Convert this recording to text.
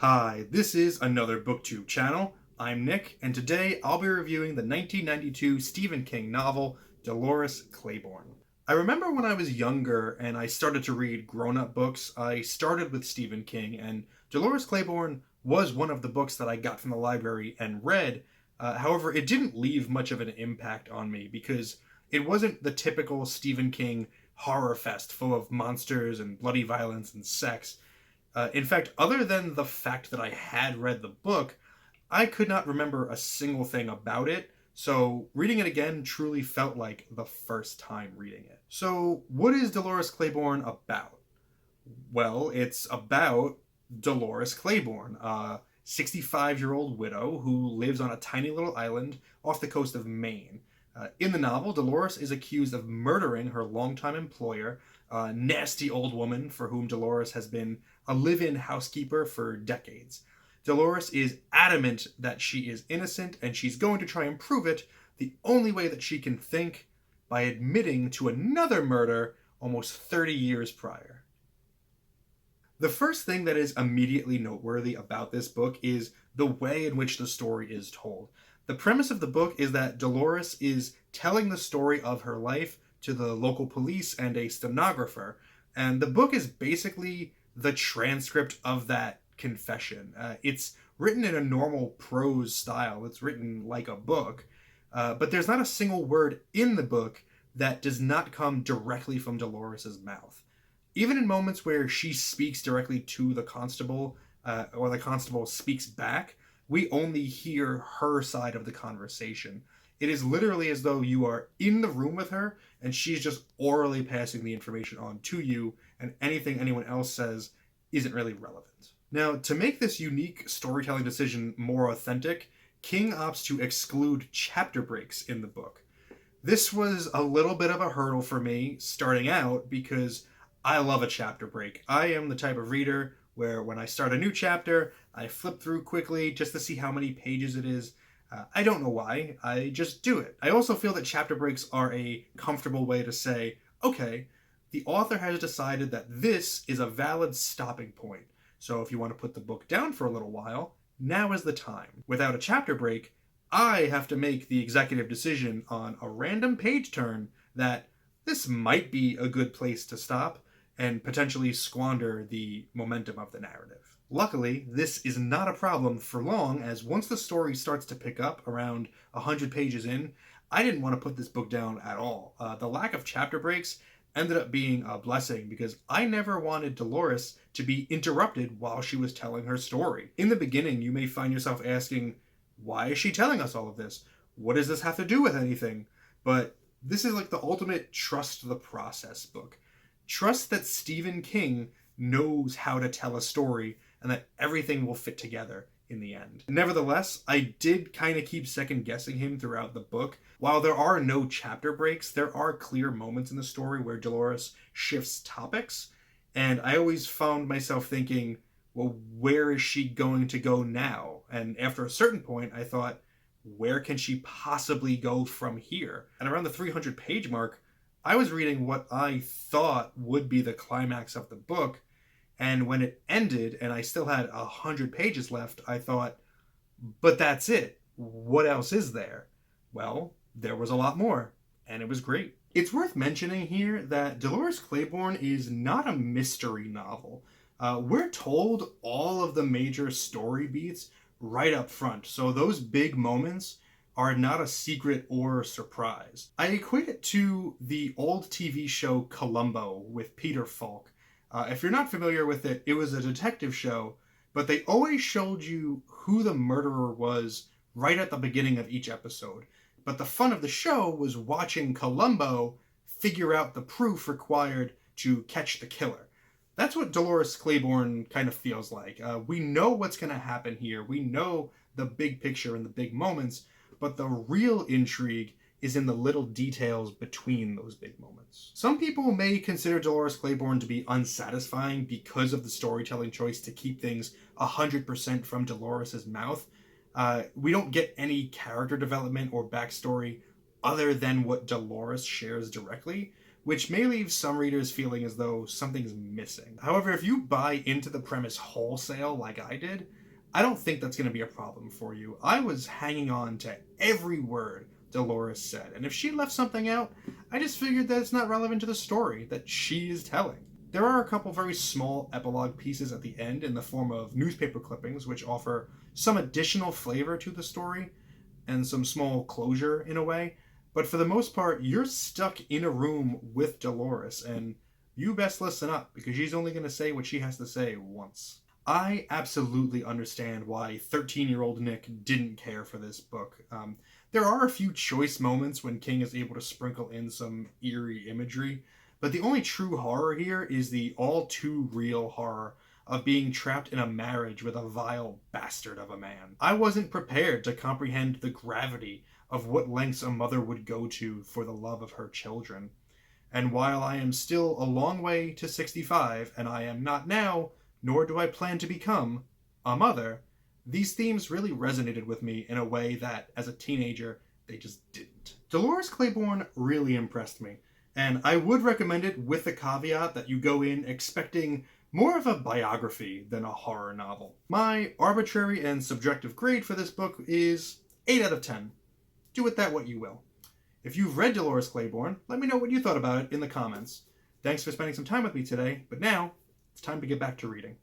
Hi, this is another Booktube channel. I'm Nick, and today I'll be reviewing the 1992 Stephen King novel, Dolores Claiborne. I remember when I was younger and I started to read grown-up books, I started with Stephen King, and Dolores Claiborne was one of the books that I got from the library and read. However, it didn't leave much of an impact on me because it wasn't the typical Stephen King horror fest full of monsters and bloody violence and sex. In fact, other than the fact that I had read the book, I could not remember a single thing about it, so reading it again truly felt like the first time reading it. So, what is Dolores Claiborne about? Well, it's about Dolores Claiborne, a 65-year-old widow who lives on a tiny little island off the coast of Maine. In the novel, Dolores is accused of murdering her longtime employer, a nasty old woman for whom Dolores has been a live-in housekeeper for decades. Dolores is adamant that she is innocent and she's going to try and prove it the only way that she can think, by admitting to another murder almost 30 years prior. The first thing that is immediately noteworthy about this book is the way in which the story is told. The premise of the book is that Dolores is telling the story of her life to the local police and a stenographer, and the book is basically the transcript of that confession. It's written in a normal prose style, it's written like a book, but there's not a single word in the book that does not come directly from Dolores's mouth. Even in moments where she speaks directly to the constable, or the constable speaks back, we only hear her side of the conversation. It is literally as though you are in the room with her and she's just orally passing the information on to you, and anything anyone else says isn't really relevant. Now, to make this unique storytelling decision more authentic, King opts to exclude chapter breaks in the book. This was a little bit of a hurdle for me starting out because I love a chapter break. I am the type of reader where when I start a new chapter, I flip through quickly just to see how many pages it is. I don't know why, I just do it. I also feel that chapter breaks are a comfortable way to say, okay, the author has decided that this is a valid stopping point. So if you want to put the book down for a little while, now is the time. Without a chapter break, I have to make the executive decision on a random page turn that this might be a good place to stop and potentially squander the momentum of the narrative. Luckily, this is not a problem for long, as once the story starts to pick up around 100 pages in, I didn't want to put this book down at all. The lack of chapter breaks ended up being a blessing because I never wanted Dolores to be interrupted while she was telling her story. In the beginning, you may find yourself asking, why is she telling us all of this? What does this have to do with anything? But this is like the ultimate trust the process book. Trust that Stephen King knows how to tell a story and that everything will fit together in the end. Nevertheless, I did kind of keep second guessing him throughout the book. While there are no chapter breaks, there are clear moments in the story where Dolores shifts topics, and I always found myself thinking, well, where is she going to go now? And after a certain point, I thought, where can she possibly go from here? And around the 300 page mark, I was reading what I thought would be the climax of the book, and when it ended and I still had 100 pages left, I thought, but that's it. What else is there? Well, there was a lot more, and it was great. It's worth mentioning here that Dolores Claiborne is not a mystery novel. We're told all of the major story beats right up front, so those big moments are not a secret or a surprise. I equate it to the old TV show Columbo with Peter Falk. If you're not familiar with it, it was a detective show, but they always showed you who the murderer was right at the beginning of each episode. But the fun of the show was watching Columbo figure out the proof required to catch the killer. That's what Dolores Claiborne kind of feels like. We know what's going to happen here. We know the big picture and the big moments, but the real intrigue is in the little details between those big moments. Some people may consider Dolores Claiborne to be unsatisfying because of the storytelling choice to keep things 100% from Dolores's mouth. We don't get any character development or backstory other than what Dolores shares directly, which may leave some readers feeling as though something's missing. However, if you buy into the premise wholesale like I did, I don't think that's going to be a problem for you. I was hanging on to every word Dolores said, and if she left something out, I just figured that it's not relevant to the story that she is telling. There are a couple very small epilogue pieces at the end in the form of newspaper clippings, which offer some additional flavor to the story and some small closure in a way. But for the most part, you're stuck in a room with Dolores, and you best listen up because she's only going to say what she has to say once. I absolutely understand why 13-year-old Nick didn't care for this book. There are a few choice moments when King is able to sprinkle in some eerie imagery, but the only true horror here is the all too real horror of being trapped in a marriage with a vile bastard of a man. I wasn't prepared to comprehend the gravity of what lengths a mother would go to for the love of her children. And while I am still a long way to 65, and I am not now, nor do I plan to become, a mother, these themes really resonated with me in a way that, as a teenager, they just didn't. Dolores Claiborne really impressed me, and I would recommend it with the caveat that you go in expecting more of a biography than a horror novel. My arbitrary and subjective grade for this book is 8 out of 10. Do with that what you will. If you've read Dolores Claiborne, let me know what you thought about it in the comments. Thanks for spending some time with me today, but now it's time to get back to reading.